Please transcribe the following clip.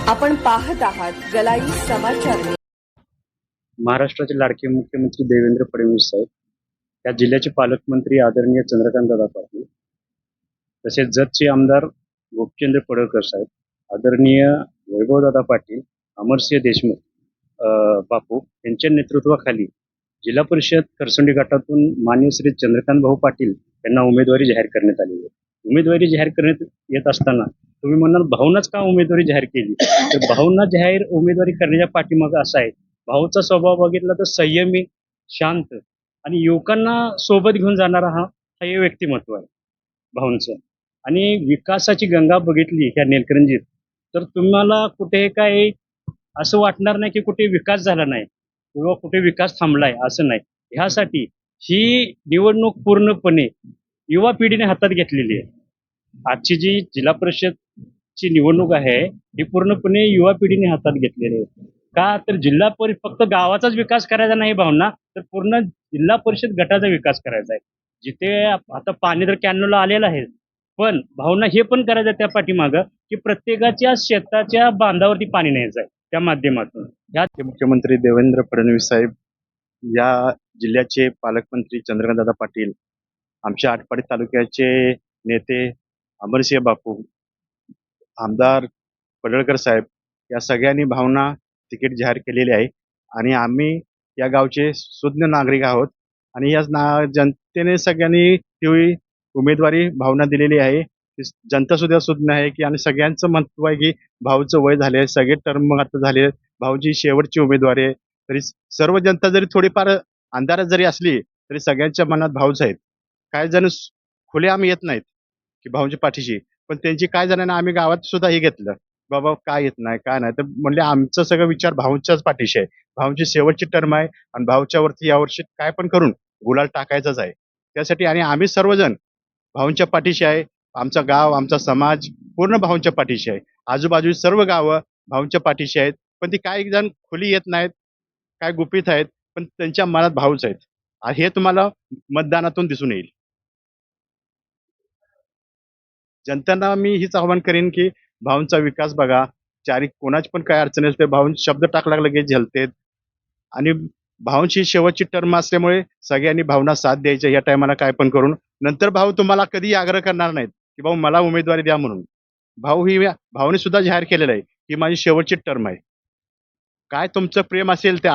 आपण पाहत आहात गलाई समाचार. महाराष्ट्राचे लाडके मुख्यमंत्री देवेंद्र फडणवीस साहेब, या जिल्ह्याचे पालकमंत्री आदरणीय चंद्रकांतदादा पाटील, तसेच जतचे आमदार गोपीचंद्र पडळकर साहेब, आदरणीय वैभवदादा पाटील, अमरसिंह देशमुख बापू यांच्या नेतृत्वाखाली जिल्हा परिषद खरसुंडी गटातून माननीय श्री चंद्रकांत भाऊ पाटील यांना उमेदवारी जाहीर करण्यात आली आहे. उमेदवारी जाहीर करण्यात येत असताना तुम्ही म्हणाल भाऊंनाच का उमेदवारी जाहीर केली, तर भाऊंना जाहीर उमेदवारी करण्याच्या पाठीमागं असं आहे, भाऊचा स्वभाव बघितला तर संयमी, शांत आणि युवकांना सोबत घेऊन जाणारा हे व्यक्तिमत्व आहे भाऊंचं. आणि विकासाची गंगा बघितली ह्या नेलकरंजीत तर तुम्हाला कुठे काय असं वाटणार नाही की कुठे विकास झाला नाही किंवा कुठे विकास थांबलाय, असं नाही. ह्यासाठी ही निवडणूक पूर्णपणे युवा पिढीने हातात घेतलेली आहे. आजची जी जिल्हा परिषदची निवडणूक आहे ही पूर्णपणे युवा पिढीने हातात घेतलेली आहे. का तर जिल्हा परिषद फक्त गावाचाच विकास करायचा नाही भावना, तर पूर्ण जिल्हा परिषद गटाचा विकास करायचा आहे. जिथे आता पाणी तर कॅनोला आलेलं आहे, पण भावना हे पण करायचं त्या पाठीमागं की प्रत्येकाच्या शेताच्या बांधावरती पाणी न्यायचं आहे त्या माध्यमातून. या मुख्यमंत्री देवेंद्र फडणवीस साहेब, या जिल्ह्याचे पालकमंत्री चंद्रकांतदादा पाटील, आमच्या आटपाडी तालुक्याचे नेते अमरसिंह बापू, आमदार पडळकर साहेब, या सगळ्यांनी भावना तिकीट जाहीर केलेले आहे. आणि आम्ही या गावचे सुज्ञ नागरिक आहोत आणि या जनतेने सगळ्यांनी ती उमेदवारी भावना दिलेली आहे. जनता सुद्धा सुज्ञ आहे की आणि सगळ्यांचं महत्व आहे की भाऊचं वय झाले, सगळे टर्म आता झाले, भाऊची शेवटची उमेदवारी आहे. तरी सर्व जनता जरी थोडीफार अंधारात जरी असली तरी सगळ्यांच्या मनात भाऊच आहेत. काही जण खुलेआम येत नाहीत की भाऊच्या पाठीशी, पण त्यांची काय जणांना आम्ही गावात सुद्धा हे घेतलं, बाबा काय येत नाही काय नाही, तर म्हणले आमचं सगळं विचार भाऊच्याच पाठीशी आहे. भाऊची शेवटची टर्म आहे आणि भाऊच्या वरती यावर्षी काय पण करून गुलाल टाकायचाच आहे त्यासाठी. आणि आम्ही सर्वजण भाऊंच्या पाठीशी आहे. आमचा गाव, आमचा समाज पूर्ण भाऊंच्या पाठीशी आहे. आजूबाजूची सर्व गावं भाऊंच्या पाठीशी आहेत, पण ती काही जण खुली येत नाहीत, काय गुपित आहेत, पण त्यांच्या मनात भाऊच आहेत. हे तुम्हाला मतदानातून दिसून येईल. जनतांना मी हीच आवाहन करेन की भाऊंचा विकास बघा. चारी कोणाची पण काय अडचण असते, भाऊन शब्द टाकला लगेच झेलतेत. आणि भाऊंची शेवटची टर्म असल्यामुळे सगळ्यांनी भावना साथ द्यायच्या या टायमाला काय पण करून. नंतर भाऊ तुम्हाला कधी आग्रह करणार नाहीत की भाऊ मला उमेदवारी द्या म्हणून. भाऊने सुद्धा जाहीर केलेलं आहे की माझी शेवटची टर्म आहे. काय तुमचं प्रेम असेल ते